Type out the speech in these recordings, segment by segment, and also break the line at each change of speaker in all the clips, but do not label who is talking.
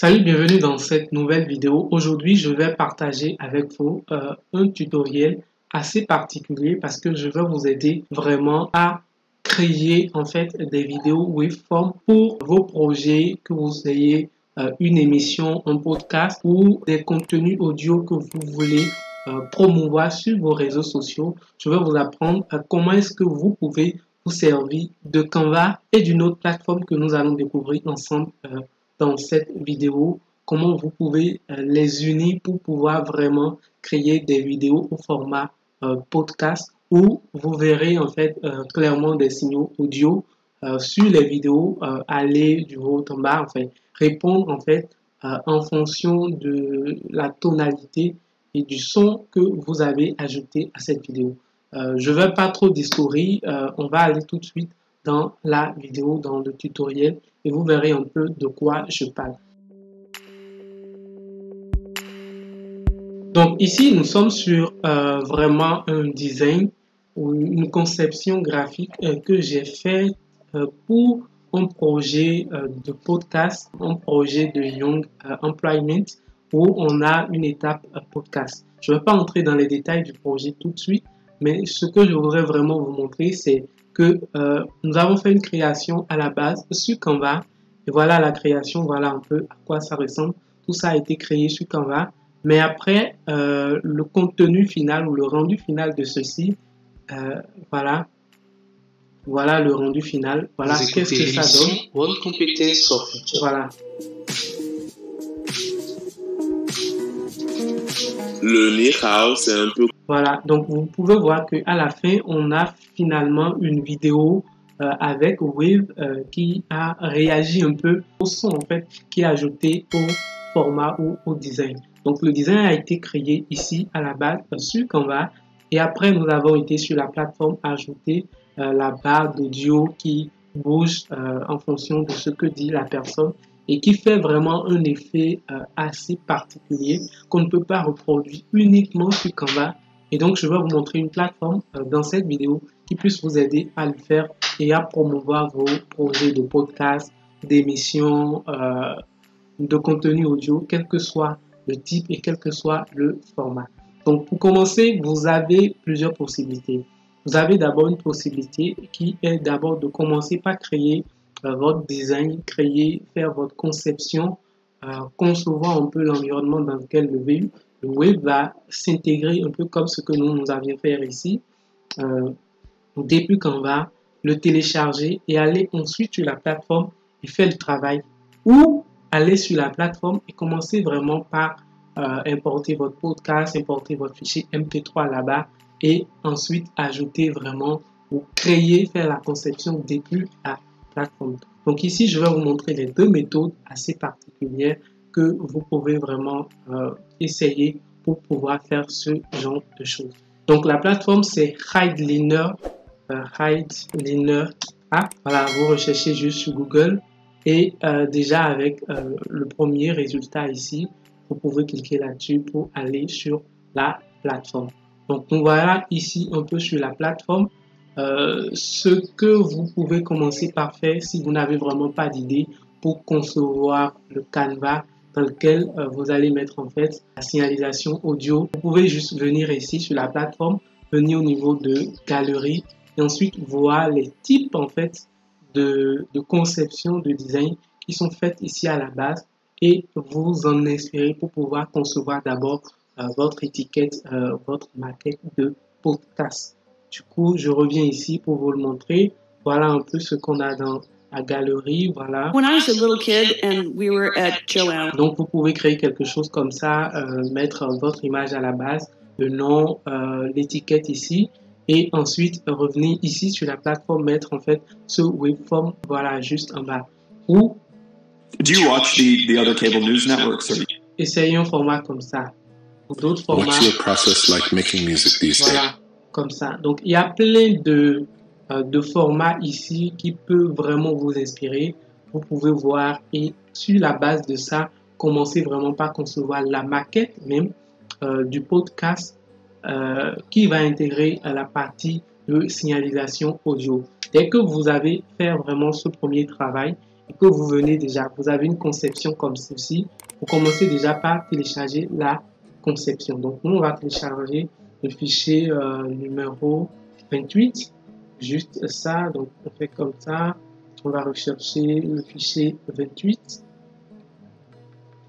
Salut, bienvenue dans cette nouvelle vidéo. Aujourd'hui, je vais partager avec vous un tutoriel assez particulier parce que je vais vous aider vraiment à créer en fait des vidéos waveform pour vos projets, que vous ayez une émission, un podcast ou des contenus audio que vous voulez promouvoir sur vos réseaux sociaux. Je vais vous apprendre comment est-ce que vous pouvez vous servir de Canva et d'une autre plateforme que nous allons découvrir ensemble dans cette vidéo, comment vous pouvez les unir pour pouvoir vraiment créer des vidéos au format podcast où vous verrez en fait clairement des signaux audio sur les vidéos aller du haut en bas, enfin répondre en fait en fonction de la tonalité et du son que vous avez ajouté à cette vidéo. Je ne vais pas trop discourir, on va aller tout de suite dans la vidéo, dans le tutoriel et vous verrez un peu de quoi je parle. Donc ici, nous sommes sur vraiment un design ou une conception graphique que j'ai fait pour un projet de podcast, un projet de Young Employment où on a une étape podcast. Je ne vais pas entrer dans les détails du projet tout de suite, mais ce que je voudrais vraiment vous montrer, c'est que nous avons fait une création à la base sur Canva. Et voilà la création, voilà un peu à quoi ça ressemble. Tout ça a été créé sur Canva. Mais après, le contenu final ou le rendu final de ceci, voilà, voilà le rendu final. Voilà qu'est-ce que ça donne.
One Competence Software.
Voilà.
Le Nihao, c'est un peu...
Voilà, donc vous pouvez voir qu'à la fin, on a finalement une vidéo avec Wave qui a réagi un peu au son en fait, qui est ajouté au format ou au design. Donc le design a été créé ici à la base sur Canva et après nous avons été sur la plateforme ajouter la barre d'audio qui bouge en fonction de ce que dit la personne et qui fait vraiment un effet assez particulier qu'on ne peut pas reproduire uniquement sur Canva. Et donc, je vais vous montrer une plateforme dans cette vidéo qui puisse vous aider à le faire et à promouvoir vos projets de podcast, d'émissions, de contenu audio, quel que soit le type et quel que soit le format. Donc, pour commencer, vous avez plusieurs possibilités. Vous avez d'abord une possibilité qui est d'abord de commencer par créer votre design, faire votre conception, concevoir un peu l'environnement dans lequel le web va s'intégrer un peu comme ce que nous avions fait ici. Depuis Canva, le télécharger et aller ensuite sur la plateforme et faire le travail. Ou aller sur la plateforme et commencer vraiment par importer votre podcast, importer votre fichier MP3 là-bas et ensuite ajouter vraiment ou créer, faire la conception depuis la plateforme. Donc ici, je vais vous montrer les deux méthodes assez particulières que vous pouvez vraiment essayer pour pouvoir faire ce genre de choses. Donc la plateforme, c'est Hidliner. Hidliner app. Voilà, vous recherchez juste sur Google et déjà avec le premier résultat ici, vous pouvez cliquer là-dessus pour aller sur la plateforme. Donc nous voilà ici un peu sur la plateforme. Ce que vous pouvez commencer par faire si vous n'avez vraiment pas d'idée pour concevoir le Canva dans lequel vous allez mettre en fait la signalisation audio. Vous pouvez juste venir ici sur la plateforme, venir au niveau de galerie et ensuite voir les types en fait de conception, de design qui sont faites ici à la base et vous en inspirer pour pouvoir concevoir d'abord votre étiquette, votre maquette de podcast. Du coup, je reviens ici pour vous le montrer. Voilà un peu ce qu'on a dans la galerie. Voilà.
When I was a little kid and we were at Joanne.
Donc, vous pouvez créer quelque chose comme ça, mettre votre image à la base, le nom, l'étiquette ici, et ensuite revenir ici sur la plateforme, mettre en fait ce waveform, voilà, juste en bas. Ou
do you watch the other cable news networks? Or...
essayez un format comme ça. Ou d'autres formats.
What's your process like making music these days?
Voilà, comme ça. Donc, il y a plein de formats ici qui peuvent vraiment vous inspirer. Vous pouvez voir et sur la base de ça, commencer vraiment par concevoir la maquette même du podcast qui va intégrer la partie de signalisation audio. Dès que vous avez fait vraiment ce premier travail et que vous venez déjà, vous avez une conception comme ceci, vous commencez déjà par télécharger la conception. Donc, nous, on va télécharger le fichier numéro 28, juste ça. Donc, on fait comme ça. On va rechercher le fichier 28.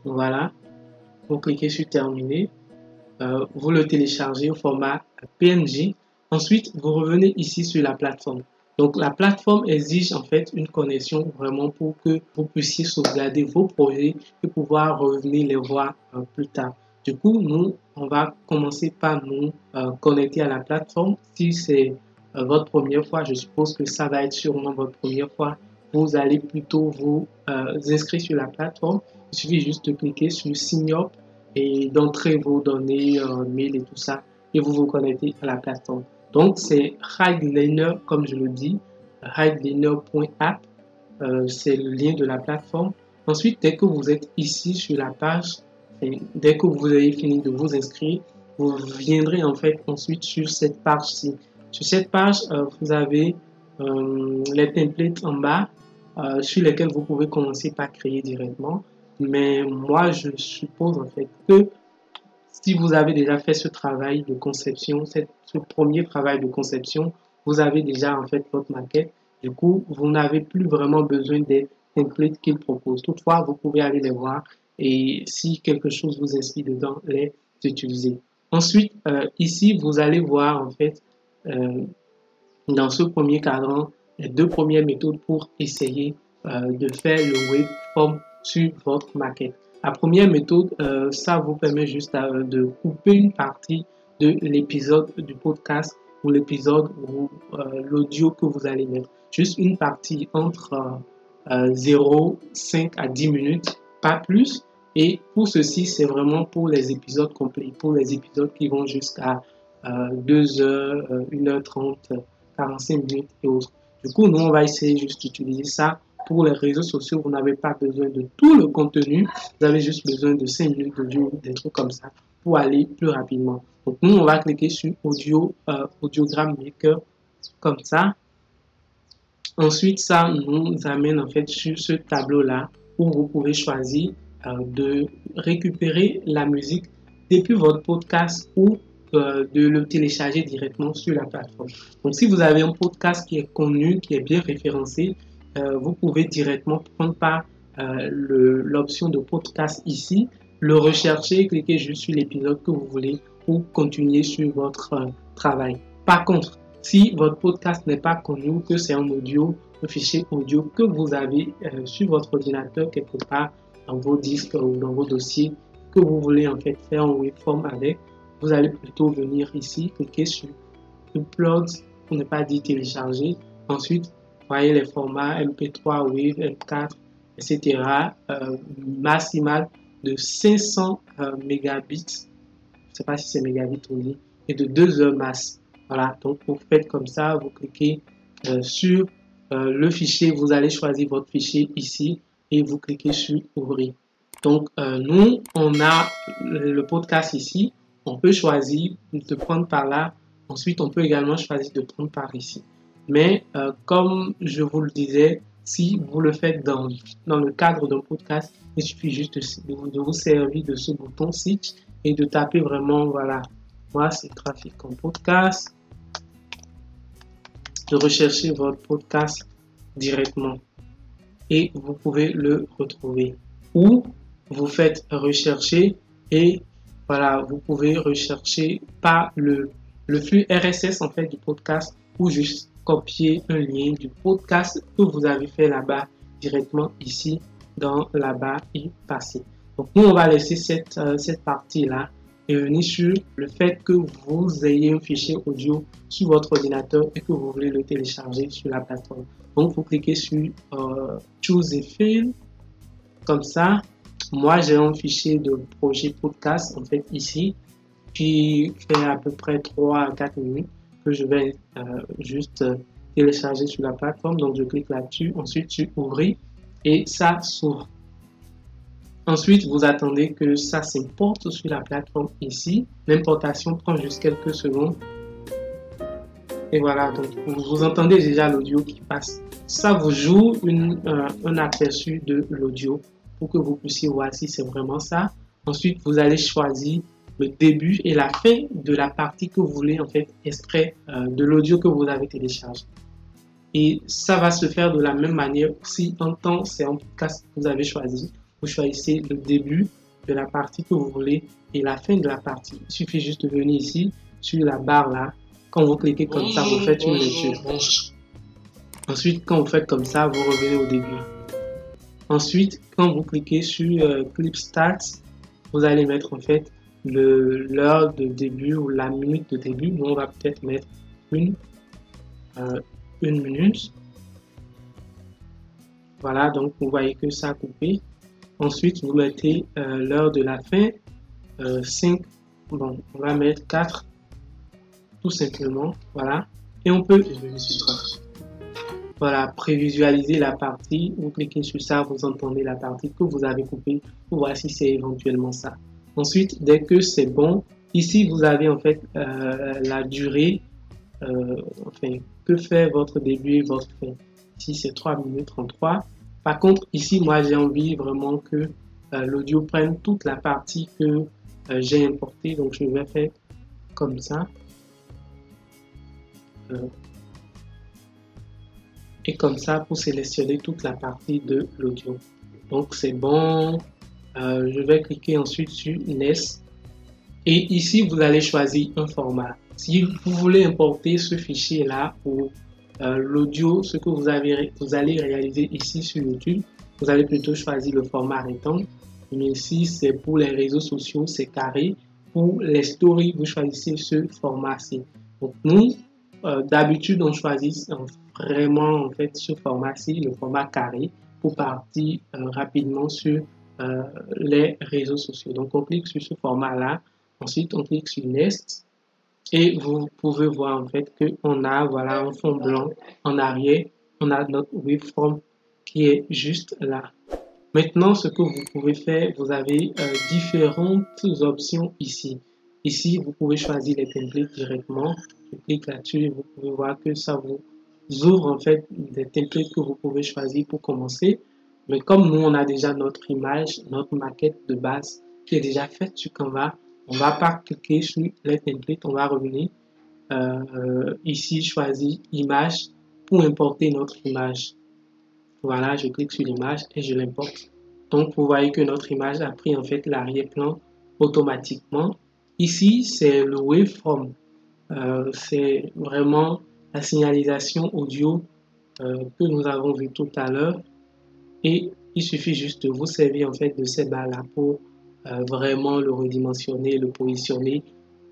Voilà. Vous cliquez sur terminer. Vous le téléchargez au format PNG. Ensuite, vous revenez ici sur la plateforme. Donc, la plateforme exige en fait une connexion vraiment pour que vous puissiez sauvegarder vos projets et pouvoir revenir les voir plus tard. Du coup, nous, on va commencer par nous connecter à la plateforme. Si c'est votre première fois, je suppose que ça va être sûrement votre première fois. Vous allez plutôt vous inscrire sur la plateforme. Il suffit juste de cliquer sur Sign Up et d'entrer vos données, mail et tout ça, et vous vous connectez à la plateforme. Donc, c'est RideLearner, comme je le dis, ridelearner.app, c'est le lien de la plateforme. Ensuite, dès que vous êtes ici sur la page, et dès que vous avez fini de vous inscrire, vous viendrez en fait ensuite sur cette page-ci. Sur cette page, vous avez les templates en bas sur lesquels vous pouvez commencer par créer directement. Mais moi, je suppose en fait que si vous avez déjà fait ce travail de conception, ce premier travail de conception, vous avez déjà en fait votre maquette. Du coup, vous n'avez plus vraiment besoin des templates qu'il propose. Toutefois, vous pouvez aller les voir et si quelque chose vous inspire dedans, les utiliser. Ensuite, ici, vous allez voir en fait dans ce premier cadran les deux premières méthodes pour essayer de faire le waveform sur votre maquette. La première méthode, ça vous permet juste de couper une partie de l'épisode du podcast ou l'épisode ou l'audio que vous allez mettre. Juste une partie entre 0,5 à 10 minutes, pas plus. Et pour ceci, c'est vraiment pour les épisodes complets, pour les épisodes qui vont jusqu'à 2 heures, 1h30, 45 minutes et autres. Du coup, nous, on va essayer juste d'utiliser ça. Pour les réseaux sociaux, vous n'avez pas besoin de tout le contenu. Vous avez juste besoin de 5 minutes d'audio, des trucs comme ça, pour aller plus rapidement. Donc, nous, on va cliquer sur Audiogram Maker, comme ça. Ensuite, ça nous amène en fait sur ce tableau-là, où vous pouvez choisir de récupérer la musique depuis votre podcast ou de le télécharger directement sur la plateforme. Donc, si vous avez un podcast qui est connu, qui est bien référencé, vous pouvez directement prendre par l'option de podcast ici, le rechercher, cliquer juste sur l'épisode que vous voulez pour continuer sur votre travail. Par contre, si votre podcast n'est pas connu ou que c'est un audio, un fichier audio que vous avez sur votre ordinateur quelque part dans vos disques ou dans vos dossiers que vous voulez en fait faire en waveform avec, vous allez plutôt venir ici, cliquer sur Upload pour ne pas dire télécharger. Ensuite, voyez les formats MP3, Wave, M4, etc. Maximal de 500 mégabits. Je ne sais pas si c'est mégabits on dit. Et de 2 heures masse. Voilà, donc vous faites comme ça, vous cliquez sur le fichier, vous allez choisir votre fichier ici et vous cliquez sur ouvrir. Donc nous, on a le podcast ici, on peut choisir de prendre par là, ensuite on peut également choisir de prendre par ici. Mais comme je vous le disais, si vous le faites dans le cadre d'un podcast, il suffit juste de vous servir de ce bouton Switch et de taper vraiment, voilà, moi c'est Trafic en podcast, de rechercher votre podcast directement et vous pouvez le retrouver. Ou vous faites rechercher et voilà, vous pouvez rechercher par le flux RSS en fait du podcast ou juste copier un lien du podcast que vous avez fait là-bas directement ici dans la barre y passer. Donc nous on va laisser cette partie-là et venir sur le fait que vous ayez un fichier audio sur votre ordinateur et que vous voulez le télécharger sur la plateforme. Donc vous cliquez sur Choose a File comme ça. Moi j'ai un fichier de projet podcast en fait ici qui fait à peu près 3 à 4 minutes que je vais juste télécharger sur la plateforme. Donc je clique là-dessus, ensuite sur ouvrir et ça s'ouvre. Ensuite, vous attendez que ça s'importe sur la plateforme ici. L'importation prend juste quelques secondes. Et voilà, donc vous entendez déjà l'audio qui passe. Ça vous joue un aperçu de l'audio pour que vous puissiez voir si c'est vraiment ça. Ensuite, vous allez choisir le début et la fin de la partie que vous voulez en fait extraire de l'audio que vous avez téléchargé. Et ça va se faire de la même manière si en temps c'est un podcast que vous avez choisi. Vous choisissez le début de la partie que vous voulez et la fin de la partie. Il suffit juste de venir ici sur la barre là. Quand vous cliquez comme ça, vous faites une lecture. Ensuite, quand vous faites comme ça, vous revenez au début. Ensuite, quand vous cliquez sur Clip Start, vous allez mettre en fait l'heure de début ou la minute de début. Nous, on va peut-être mettre une minute. Voilà, donc vous voyez que ça a coupé. Ensuite, vous mettez l'heure de la fin. 5, bon, on va mettre 4. Tout simplement, voilà. Et on peut, voilà, prévisualiser la partie. Vous cliquez sur ça, vous entendez la partie que vous avez coupée pour voir si c'est éventuellement ça. Ensuite, dès que c'est bon, ici vous avez en fait la durée, enfin, que fait votre début et votre fin. Ici c'est 3 minutes 33. Par contre, ici, moi j'ai envie vraiment que l'audio prenne toute la partie que j'ai importée. Donc je vais faire comme ça. Et comme ça pour sélectionner toute la partie de l'audio. Donc c'est bon. Je vais cliquer ensuite sur Next. Et ici, vous allez choisir un format. Si vous voulez importer ce fichier là pour l'audio, ce que vous allez réaliser ici sur YouTube, vous allez plutôt choisir le format rectangle. Mais ici, c'est pour les réseaux sociaux, c'est carré. Pour les stories, vous choisissez ce format-ci. Donc nous, d'habitude, on choisit vraiment en fait ce format-ci, le format carré, pour partir rapidement sur les réseaux sociaux. Donc on clique sur ce format-là, ensuite on clique sur Next et vous pouvez voir en fait qu'on a voilà un fond blanc en arrière, on a notre waveform qui est juste là. Maintenant, ce que vous pouvez faire, vous avez différentes options ici. Ici, vous pouvez choisir les templates directement. Je clique là-dessus et vous pouvez voir que ça vous ouvre en fait des templates que vous pouvez choisir pour commencer. Mais comme nous, on a déjà notre image, notre maquette de base qui est déjà faite sur Canva, on ne va pas cliquer sur les templates, on va revenir ici, choisir image pour importer notre image. Voilà, je clique sur l'image et je l'importe. Donc, vous voyez que notre image a pris en fait l'arrière-plan automatiquement. Ici, c'est le waveform. C'est vraiment la signalisation audio que nous avons vu tout à l'heure. Et il suffit juste de vous servir en fait de ces barres-là pour vraiment le redimensionner, le positionner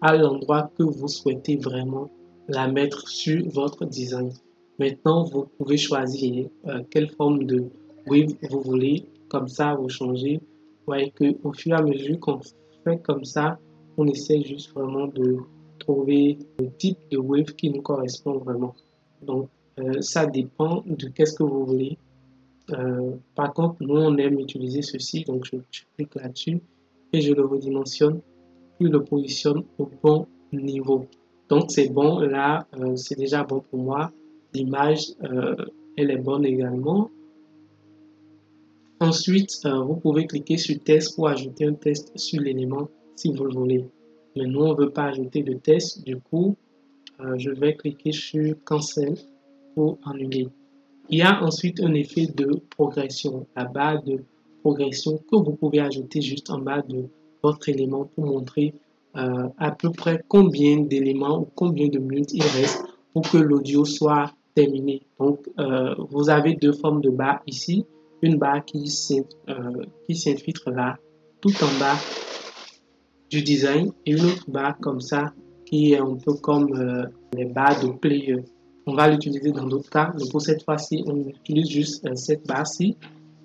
à l'endroit que vous souhaitez vraiment la mettre sur votre design. Maintenant, vous pouvez choisir quelle forme de wave vous voulez. Comme ça, vous changez. Vous voyez qu'au fur et à mesure qu'on fait comme ça, on essaie juste vraiment de trouver le type de wave qui nous correspond vraiment. Donc, ça dépend de qu'est-ce que vous voulez. Par contre, nous, on aime utiliser ceci. Donc, je clique là-dessus et je le redimensionne, puis le positionne au bon niveau. Donc, c'est bon. Là, c'est déjà bon pour moi. L'image, elle est bonne également. Ensuite, vous pouvez cliquer sur test pour ajouter un test sur l'élément si vous le voulez. Mais nous, on ne veut pas ajouter de test. Du coup, je vais cliquer sur cancel pour annuler. Il y a ensuite un effet de progression, la barre de progression que vous pouvez ajouter juste en bas de votre élément pour montrer à peu près combien d'éléments ou combien de minutes il reste pour que l'audio soit terminé. Donc, vous avez deux formes de barres ici. Une barre qui s'infiltre là, tout en bas du design, et une autre barre comme ça, qui est un peu comme les barres de player. On va l'utiliser dans d'autres cas, mais pour cette fois-ci, on utilise juste cette barre-ci.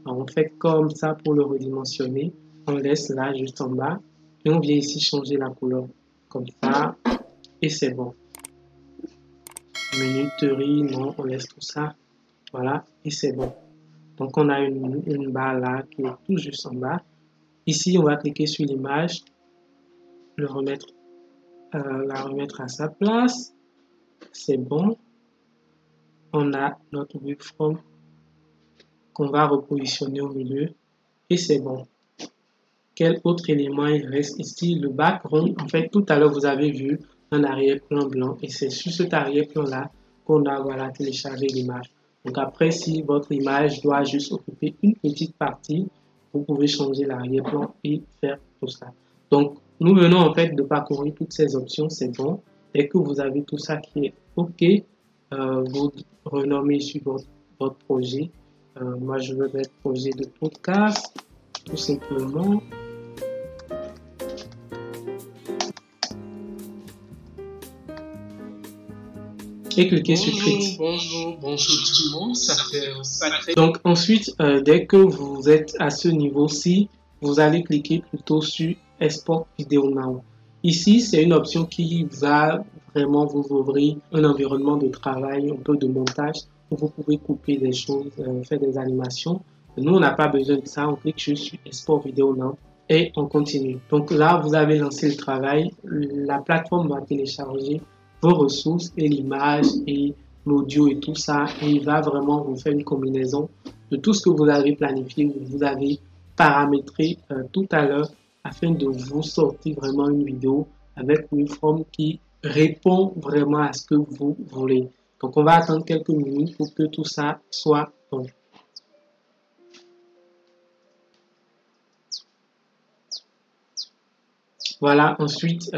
On fait comme ça pour le redimensionner. On laisse là juste en bas et on vient ici changer la couleur comme ça et c'est bon. Minuterie, non, on laisse tout ça. Voilà, et c'est bon. Donc on a une barre là qui est tout juste en bas. Ici, on va cliquer sur l'image, la remettre à sa place. c'est bon. On a notre waveform qu'on va repositionner au milieu et c'est bon. Quel autre élément il reste ici? Le background. En fait, tout à l'heure, vous avez vu un arrière-plan blanc et c'est sur cet arrière-plan-là qu'on a voilà, téléchargé l'image. Donc après, si votre image doit juste occuper une petite partie, vous pouvez changer l'arrière-plan et faire tout ça. Donc, nous venons en fait de parcourir toutes ces options, c'est bon. Dès que vous avez tout ça qui est OK, vous renommez sur votre projet. Moi, je veux mettre projet de podcast, tout simplement. Et cliquez sur Create.
Bonjour tout le monde, ça fait un sacré...
Donc ensuite, dès que vous êtes à ce niveau-ci, vous allez cliquer plutôt sur Export Video Now. Ici, c'est une option qui va vraiment vous ouvrir un environnement de travail, un peu de montage, où vous pouvez couper des choses, faire des animations. Nous, on n'a pas besoin de ça, on clique juste sur Export Video Now et on continue. Donc là, vous avez lancé le travail, la plateforme va télécharger vos ressources et l'image et l'audio et tout ça, et il va vraiment vous faire une combinaison de tout ce que vous avez planifié, vous avez paramétré tout à l'heure afin de vous sortir vraiment une vidéo avec une forme qui répond vraiment à ce que vous voulez. Donc on va attendre quelques minutes pour que tout ça soit bon. Voilà, ensuite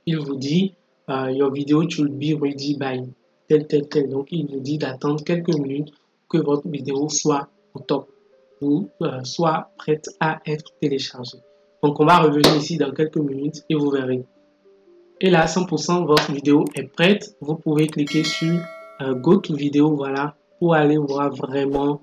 il vous dit your video should be ready by tel. Donc, il vous dit d'attendre quelques minutes que votre vidéo soit au top ou soit prête à être téléchargée. Donc, on va revenir ici dans quelques minutes et vous verrez. Et là, 100%, votre vidéo est prête. Vous pouvez cliquer sur Go to Video, voilà, pour aller voir vraiment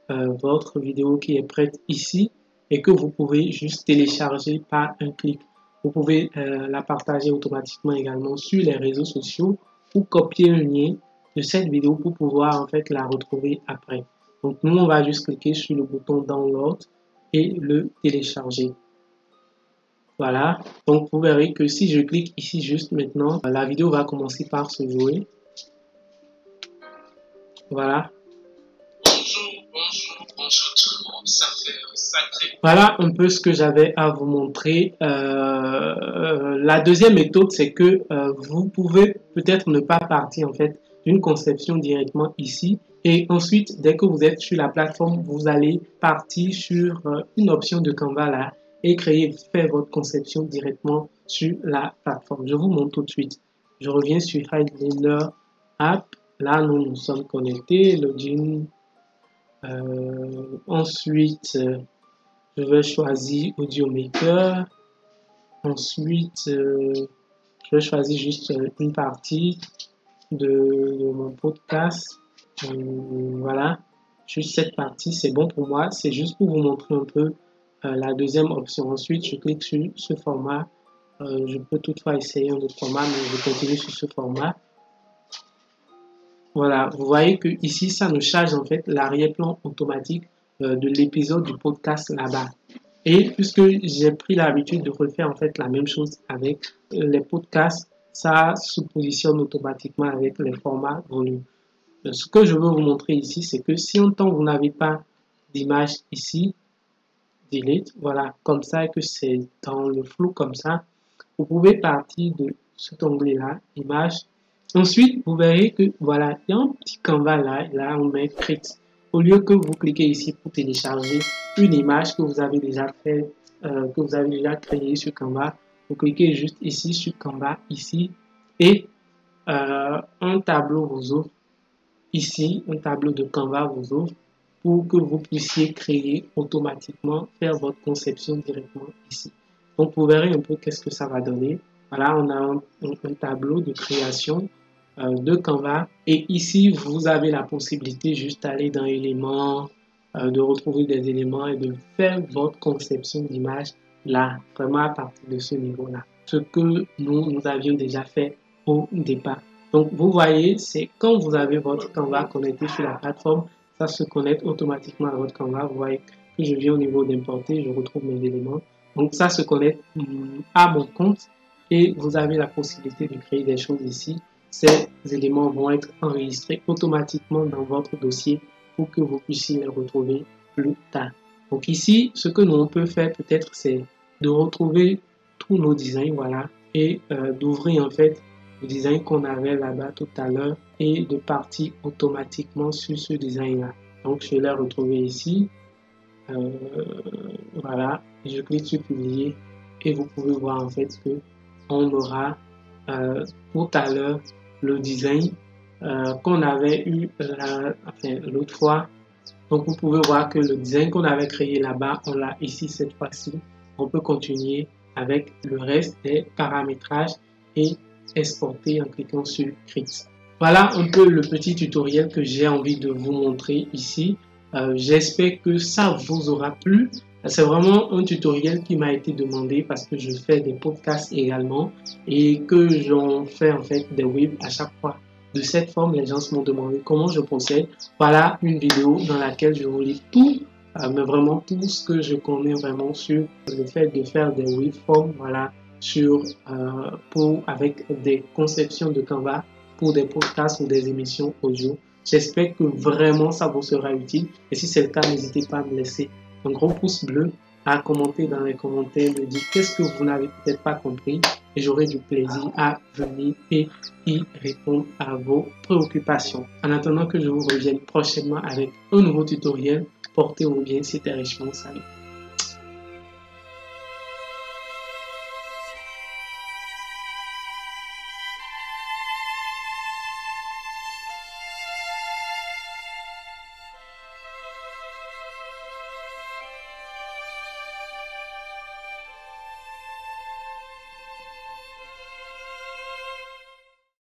votre vidéo qui est prête ici et que vous pouvez juste télécharger par un clic. Vous pouvez la partager automatiquement également sur les réseaux sociaux ou copier un lien de cette vidéo pour pouvoir en fait la retrouver après. Donc nous, on va juste cliquer sur le bouton Download et le télécharger. Voilà. Donc vous verrez que si je clique ici juste maintenant, la vidéo va commencer par se jouer. Voilà.
Bonjour tout le monde, ça fait un sacré...
Voilà un peu ce que j'avais à vous montrer. La deuxième méthode, c'est que vous pouvez peut-être ne pas partir en fait d'une conception directement ici. Et ensuite, dès que vous êtes sur la plateforme, vous allez partir sur une option de Canva là et faire votre conception directement sur la plateforme. Je vous montre tout de suite. Je reviens sur Highlander App. Là, nous sommes connectés. Login. Ensuite, je vais choisir Audio Maker. Ensuite, je vais choisir juste une partie de mon podcast. Voilà, juste cette partie, c'est bon pour moi. C'est juste pour vous montrer un peu la deuxième option. Ensuite, je clique sur ce format. Je peux toutefois essayer un autre format, mais je continue sur ce format. Voilà, vous voyez que ici, ça nous charge en fait l'arrière-plan automatique de l'épisode du podcast là-bas. Et puisque j'ai pris l'habitude de refaire en fait la même chose avec les podcasts, ça se positionne automatiquement avec les formats volume. Ce que je veux vous montrer ici, c'est que si en temps vous n'avez pas d'image ici, delete, voilà, comme ça, et que c'est dans le flou comme ça, vous pouvez partir de cet onglet-là, image. Ensuite, vous verrez que voilà, il y a un petit Canva là on met Create. Au lieu que vous cliquez ici pour télécharger une image que vous avez déjà fait, que vous avez déjà créée sur Canva, vous cliquez juste ici sur Canva, ici, et un tableau vous ouvre. Ici, un tableau de Canva vous ouvre pour que vous puissiez créer automatiquement, faire votre conception directement ici. Donc, vous verrez un peu qu'est-ce que ça va donner. Voilà, on a un tableau de création de Canva. Et ici, vous avez la possibilité juste d'aller dans éléments, de retrouver des éléments et de faire votre conception d'image là, vraiment à partir de ce niveau-là. Ce que nous avions déjà fait au départ. Donc, vous voyez, c'est quand vous avez votre Canva connecté sur la plateforme, ça se connecte automatiquement à votre Canva. Vous voyez que je viens au niveau d'importer, je retrouve mes éléments. Donc, ça se connecte à mon compte et vous avez la possibilité de créer des choses ici. ces éléments vont être enregistrés automatiquement dans votre dossier pour que vous puissiez les retrouver plus tard. Donc ici, ce que nous on peut faire peut-être, c'est de retrouver tous nos designs, voilà, et d'ouvrir en fait le design qu'on avait là-bas tout à l'heure et de partir automatiquement sur ce design-là. Donc je l'ai retrouvé ici. Voilà, je clique sur publier et vous pouvez voir en fait que on aura tout à l'heure le design qu'on avait eu l'autre fois. Donc vous pouvez voir que le design qu'on avait créé là-bas, on l'a ici cette fois-ci. On peut continuer avec le reste des paramétrages et exporter en cliquant sur Create. Voilà un peu le petit tutoriel que j'ai envie de vous montrer ici. J'espère que ça vous aura plu. C'est vraiment un tutoriel qui m'a été demandé parce que je fais des podcasts également et que j'en fais en fait des webs à chaque fois. De cette forme, les gens m'ont demandé comment je procède. Voilà une vidéo dans laquelle je vous lis tout, mais vraiment tout ce que je connais vraiment sur le fait de faire des webforms, voilà, avec des conceptions de Canva pour des podcasts ou des émissions audio. J'espère que vraiment ça vous sera utile. Et si c'est le cas, n'hésitez pas à me laisser un gros pouce bleu, à commenter dans les commentaires, me dire qu'est-ce que vous n'avez peut-être pas compris. Et j'aurai du plaisir à venir et y répondre à vos préoccupations. En attendant que je vous revienne prochainement avec un nouveau tutoriel, portez-vous bien, c'était Richemont, salut.